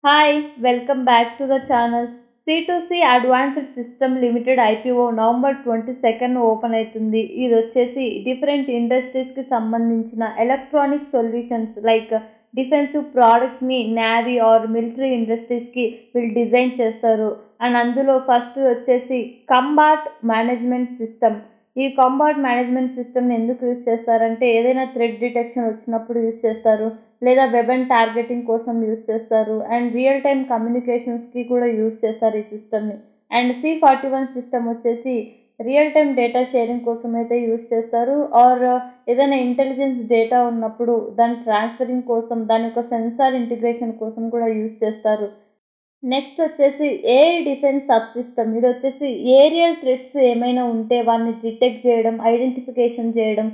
Hi, welcome back to the channel. C2C Advanced System Limited IPO November 22 open అవుతుంది. ఇది వచ్చేసి different ఇండస్ట్రీస్కి సంబంధించిన electronic solutions like defensive ప్రోడక్ట్ని navy are military ఇండస్ట్రీస్కి వీళ్ళు design చేస్తారు. And అందులో ఫస్ట్ వచ్చేసి కంబాట్ మేనేజ్మెంట్ సిస్టమ్. ఈ కంబాట్ మేనేజ్మెంట్ సిస్టమ్ని ఎందుకు యూజ్ చేస్తారంటే ఏదైనా థ్రెడ్ డిటెక్షన్ వచ్చినప్పుడు యూజ్ చేస్తారు, లేదా వెబన్ టార్గెటింగ్ కోసం యూజ్ చేస్తారు, అండ్ రియల్ టైమ్ కమ్యూనికేషన్స్కి కూడా యూజ్ చేస్తారు ఈ సిస్టమ్ని. అండ్ C41 సిస్టమ్ వచ్చేసి రియల్ టైమ్ డేటా షేరింగ్ కోసం అయితే యూజ్ చేస్తారు, ఆర్ ఏదైనా ఇంటెలిజెన్స్ డేటా ఉన్నప్పుడు దాని ట్రాన్స్ఫరింగ్ కోసం, దాని యొక్క సెన్సార్ ఇంటిగ్రేషన్ కోసం కూడా యూజ్ చేస్తారు. నెక్స్ట్ వచ్చేసి ఏఐ డిఫెన్స్ సబ్ సిస్టమ్. ఇది వచ్చేసి ఏరియల్ థ్రెట్స్ ఏమైనా ఉంటే వాటిని డిటెక్ట్ చేయడం, ఐడెంటిఫికేషన్ చేయడం,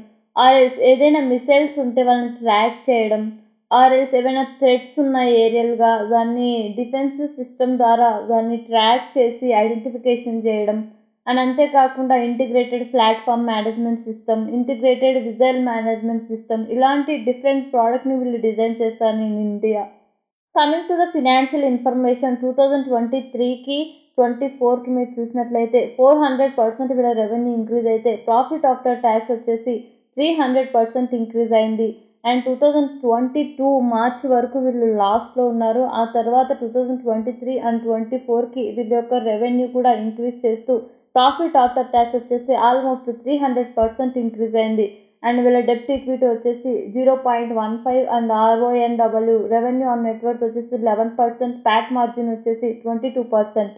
ఆర్ ఏదైనా మిసైల్స్ ఉంటే వాళ్ళని ట్రాక్ చేయడం, ఆర్ ఏమైనా థ్రెట్స్ ఉన్న ఏరియల్గా దాన్ని డిఫెన్స్ సిస్టమ్ ద్వారా దాన్ని ట్రాక్ చేసి ఐడెంటిఫికేషన్ చేయడం. అండ్ అంతేకాకుండా integrated platform management system, integrated visual management system, ఇలాంటి డిఫరెంట్ ప్రోడక్ట్ని వీళ్ళు డిజైన్ చేస్తారు in India. Coming to the financial information, 2023కి 24కి మీరు చూసినట్లయితే 400% వీళ్ళ రెవెన్యూ ఇంక్రీజ్ అయితే ప్రాఫిట్ ఆఫ్టర్ ట్యాక్స్ వచ్చేసి 300% ఇంక్రీజ్ అయింది. అండ్ 2022 మార్చ్ వరకు వీళ్ళు లాస్ట్లో ఉన్నారు. ఆ తర్వాత 2023 అండ్ 24కి వీళ్ళ యొక్క రెవెన్యూ కూడా ఇంక్రీజ్ చేస్తూ ప్రాఫిట్ ఆఫ్టర్ ట్యాక్స్ వచ్చేసి ఆల్మోస్ట్ 300% ఇంక్రీజ్ అయింది. అండ్ వీళ్ళ డెప్ట్ ఈక్విటీ వచ్చేసి 0.15 and RONW revenue on network వచ్చేసి 11%, ప్యాట్ మార్జిన్ వచ్చేసి 22%.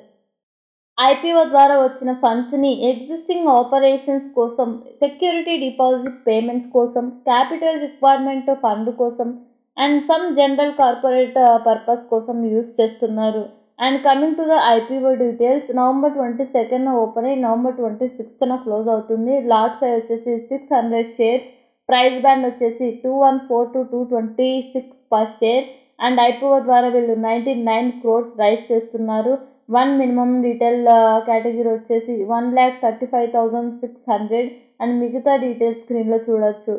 ఐపీఓ ద్వారా వచ్చిన ఫండ్స్ని ఎగ్జిస్టింగ్ ఆపరేషన్స్ కోసం, సెక్యూరిటీ డిపాజిట్ పేమెంట్స్ కోసం, క్యాపిటల్ రిక్వైర్మెంట్ ఫండ్ కోసం, and some general corporate purpose కోసం యూజ్ చేస్తున్నారు. And coming to the IPO details, November 22 open అయ్యి నవంబర్ 26న క్లోజ్ అవుతుంది. లాట్ సైజ్ వచ్చేసి 600 షేర్స్, ప్రైస్ బ్యాండ్ వచ్చేసి 214 to 226 per share. And IPO ద్వారా వీళ్ళు 99 crores రైజ్ చేస్తున్నారు. వన్ మినిమం రిటైల్ కేటగిరీ వచ్చేసి 1,35,600. అండ్ మిగతా డీటెయిల్స్ స్క్రీన్లో చూడొచ్చు.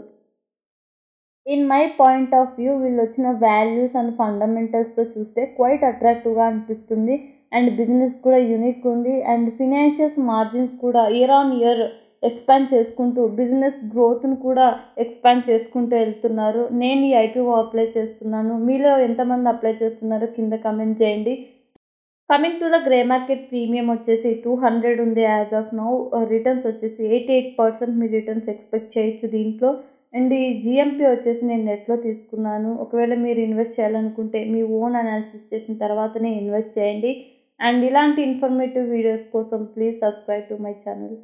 In my point of view వీళ్ళు వచ్చిన వాల్యూస్ అండ్ ఫండమెంటల్స్తో చూస్తే క్వైట్ అట్రాక్టివ్గా అనిపిస్తుంది. అండ్ బిజినెస్ కూడా యూనిక్ ఉంది. అండ్ ఫినాన్షియల్స్ మార్జిన్స్ కూడా ఇయర్ ఆన్ ఇయర్ ఎక్స్పాండ్ చేసుకుంటూ బిజినెస్ గ్రోత్ను కూడా ఎక్స్పాండ్ చేసుకుంటూ వెళ్తున్నారు. నేను ఈ ఐపీఓ అప్లై చేస్తున్నాను. మీలో ఎంతమంది అప్లై చేస్తున్నారో కింద కమెంట్ చేయండి. Coming to the grey market premium వచ్చేసి 200 ఉంది యాజ్ ఆఫ్ నౌ. రిటర్న్స్ వచ్చేసి 88% మీరు రిటర్న్స్ ఎక్స్పెక్ట్ చేయొచ్చు దీంట్లో. అండ్ ఈ జిఎంపీ వచ్చేసి నేను నెట్లో తీసుకున్నాను. ఒకవేళ మీరు ఇన్వెస్ట్ చేయాలనుకుంటే మీ ఓన్ అనాలిసిస్ చేసిన తర్వాతనే ఇన్వెస్ట్ చేయండి. అండ్ ఇలాంటి ఇన్ఫర్మేటివ్ వీడియోస్ కోసం please subscribe to my channel.